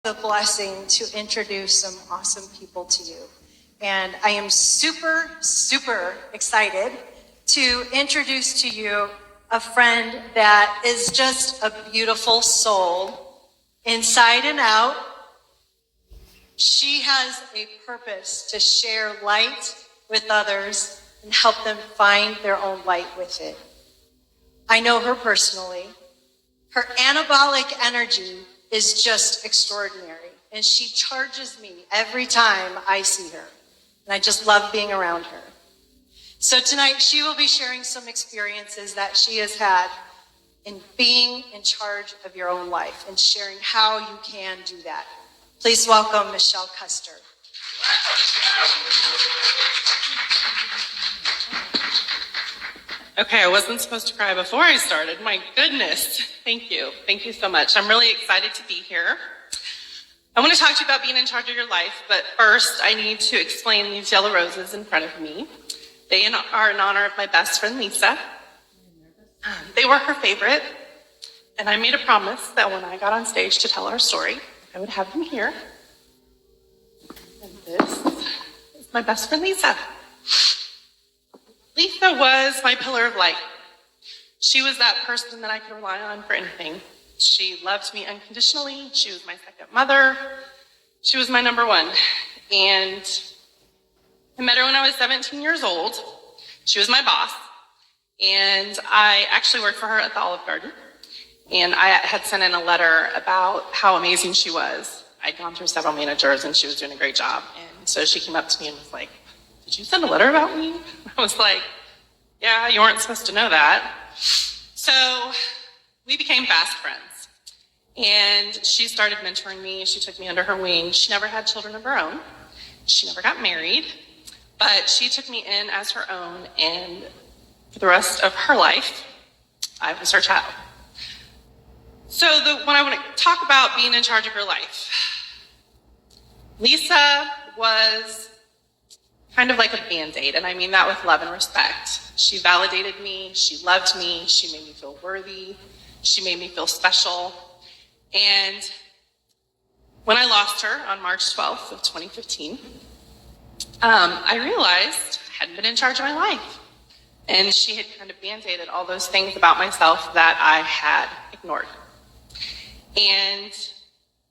the blessing to introduce some awesome people to you. And I am super, super excited to introduce to you a friend that is just a beautiful soul, inside and out. She has a purpose to share light with others and help them find their own light with it. I know her personally. Her anabolic energy is just extraordinary, and she charges me every time I see her. And I just love being around her. So tonight she will be sharing some experiences that she has had in being in charge of your own life and sharing how you can do that. Please welcome Michelle Custer. Okay, I wasn't supposed to cry before I started. My goodness. Thank you. Thank you so much. I'm really excited to be here. I want to talk to you about being in charge of your life, but first I need to explain these yellow roses in front of me. They are in honor of my best friend, Leisa. They were her favorite, and I made a promise that when I got on stage to tell our story, I would have them here. And this is my best friend, Leisa. Leisa was my pillar of light. She was that person that I could rely on for anything. She loved me unconditionally. She was my second mother. She was my number one. And I met her when I was 17 years old. She was my boss. And I actually worked for her at the Olive Garden. And I had sent in a letter about how amazing she was. I'd gone through several managers and she was doing a great job. And so she came up to me and was like, "Did you send a letter about me?" I was like, "Yeah, you weren't supposed to know that." So we became fast friends. And she started mentoring me. She took me under her wing. She never had children of her own. She never got married. But she took me in as her own. And for the rest of her life, I was her child. So when I want to talk about being in charge of your life, Leisa was kind of like a Band-Aid, and I mean that with love and respect. She validated me, she loved me, she made me feel worthy, she made me feel special. And when I lost her on March 12th of 2015, I realized I hadn't been in charge of my life. And she had kind of Band-Aided all those things about myself that I had ignored. And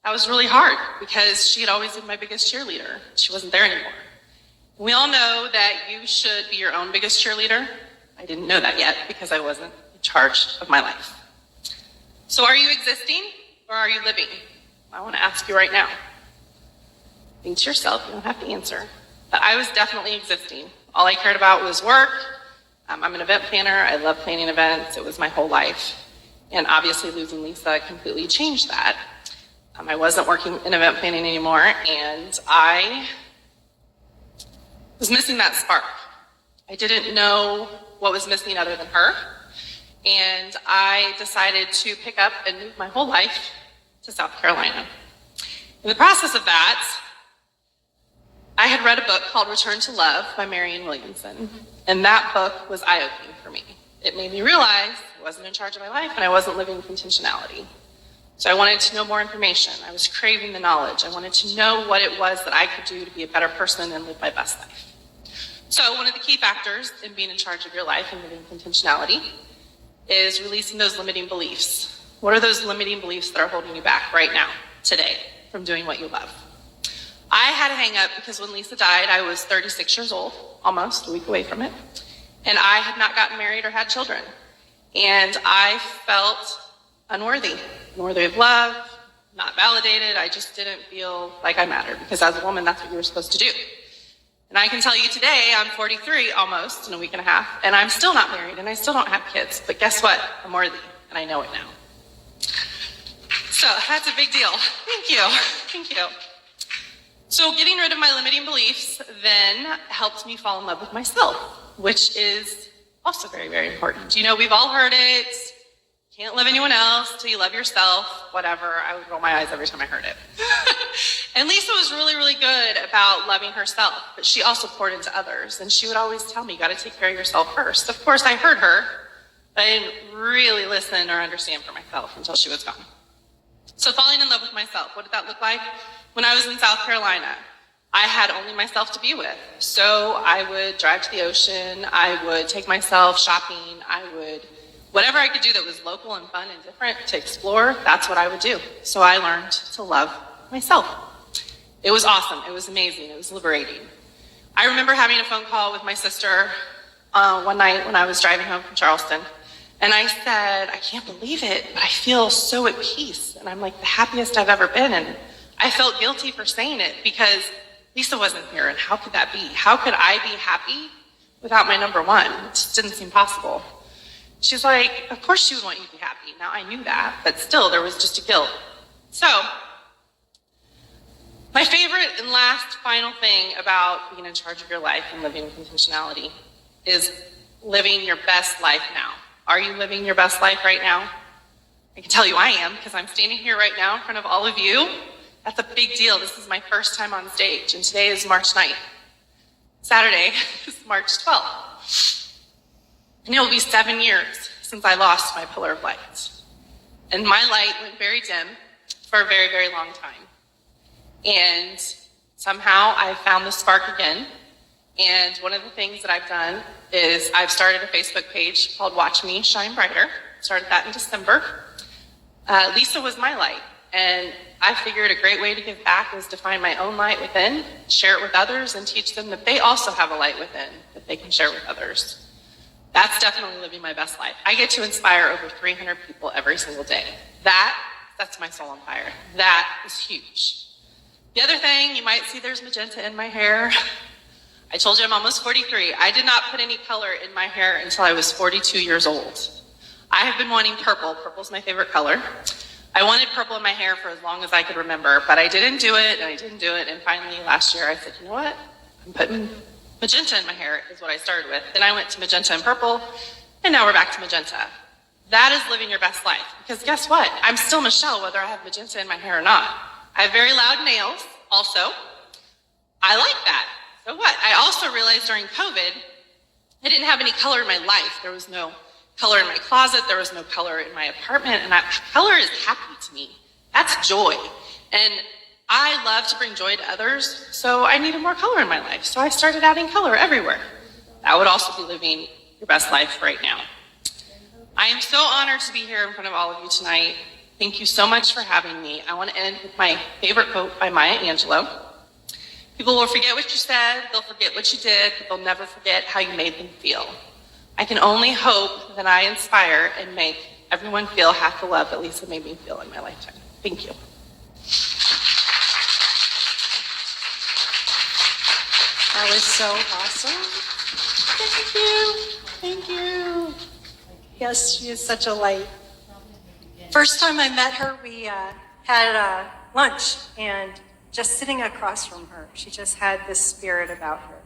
that was really hard because she had always been my biggest cheerleader. She wasn't there anymore. We all know that you should be your own biggest cheerleader. I didn't know that yet because I wasn't in charge of my life. So are you existing or are you living? I want to ask you right now. Think to yourself, you don't have to answer. But I was definitely existing. All I cared about was work. I'm an event planner. I love planning events. It was my whole life. And obviously losing Leisa completely changed that. I wasn't working in event planning anymore, and I was missing that spark. I didn't know what was missing other than her. And I decided to pick up and move my whole life to South Carolina. In the process of that, I had read a book called Return to Love by Marianne Williamson. And that book was eye-opening for me. It made me realize I wasn't in charge of my life and I wasn't living with intentionality. So I wanted to know more information. I was craving the knowledge. I wanted to know what it was that I could do to be a better person and live my best life. So one of the key factors in being in charge of your life and living with intentionality is releasing those limiting beliefs. What are those limiting beliefs that are holding you back right now, today, from doing what you love? I had a hang up because when Leisa died, I was 36 years old, almost a week away from it. And I had not gotten married or had children. And I felt unworthy of love, not validated. I just didn't feel like I mattered because as a woman, that's what you were supposed to do. And I can tell you today, I'm 43 almost in a week and a half, and I'm still not married and I still don't have kids. But guess what? I'm worthy and I know it now. So that's a big deal. Thank you. Thank you. So getting rid of my limiting beliefs then helped me fall in love with myself, which is also very, very important. You know, we've all heard it. Can't love anyone else till you love yourself, whatever. I would roll my eyes every time I heard it. And Leisa was really, really good about loving herself, but she also poured into others. And she would always tell me, you got to take care of yourself first. Of course, I heard her, but I didn't really listen or understand for myself until she was gone. So falling in love with myself, what did that look like? When I was in South Carolina, I had only myself to be with. So I would drive to the ocean, I would take myself shopping, whatever I could do that was local and fun and different to explore, that's what I would do. So I learned to love myself. It was awesome, it was amazing, it was liberating. I remember having a phone call with my sister one night when I was driving home from Charleston. And I said, I can't believe it, but I feel so at peace. And I'm like the happiest I've ever been. And I felt guilty for saying it because Leisa wasn't here. And how could that be? How could I be happy without my number one? It just didn't seem possible. She's like, of course she would want you to be happy. Now I knew that, but still there was just a guilt. So my favorite and last final thing about being in charge of your life and living with intentionality is living your best life now. Are you living your best life right now? I can tell you I am, because I'm standing here right now in front of all of you. That's a big deal. This is my first time on stage, and today is March 9th. Saturday is March 12th. And it will be 7 years since I lost my pillar of light. And my light went very dim for a very, very long time. And somehow I found the spark again. And one of the things that I've done is I've started a Facebook page called Watch Me Shine Brighter. Started that in December. Leisa was my light, and I figured a great way to give back was to find my own light within, share it with others, and teach them that they also have a light within that they can share with others. That's definitely living my best life. I get to inspire over 300 people every single day. That sets my soul on fire. That is huge. The other thing, you might see there's magenta in my hair. I told you I'm almost 43. I did not put any color in my hair until I was 42 years old. I have been wanting purple. Purple's my favorite color. I wanted purple in my hair for as long as I could remember, but I didn't do it, and I didn't do it, and finally last year I said, you know what? I'm putting magenta in my hair is what I started with. Then I went to magenta and purple, and now we're back to magenta. That is living your best life, because guess what? I'm still Michelle whether I have magenta in my hair or not. I have very loud nails also. I like that. So what? I also realized during COVID, I didn't have any color in my life. There was no color in my closet. There was no color in my apartment. And color is happy to me. That's joy. And I love to bring joy to others, so I needed more color in my life. So I started adding color everywhere. That would also be living your best life right now. I am so honored to be here in front of all of you tonight. Thank you so much for having me. I want to end with my favorite quote by Maya Angelou. People will forget what you said, they'll forget what you did, but they'll never forget how you made them feel. I can only hope that I inspire and make everyone feel half the love that Leisa made me feel in my lifetime. Thank you. That was so awesome. Thank you. Thank you. Yes, she is such a light. First time I met her, we had lunch, and just sitting across from her, she just had this spirit about her.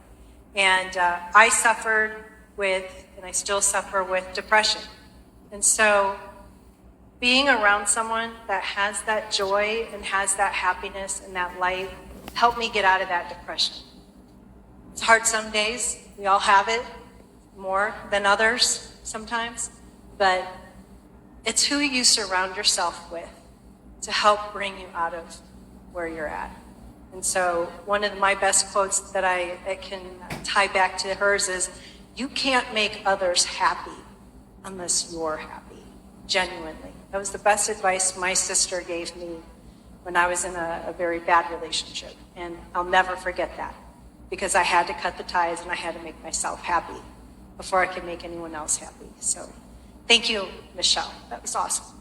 And I suffered with, and I still suffer with, depression. And so being around someone that has that joy and has that happiness and that light helped me get out of that depression. It's hard some days. We all have it, more than others sometimes. But it's who you surround yourself with to help bring you out of where you're at. And so one of my best quotes that I can tie back to hers is, you can't make others happy unless you're happy, genuinely. That was the best advice my sister gave me when I was in a very bad relationship. And I'll never forget that, because I had to cut the ties and I had to make myself happy before I could make anyone else happy. So thank you, Michelle. That was awesome.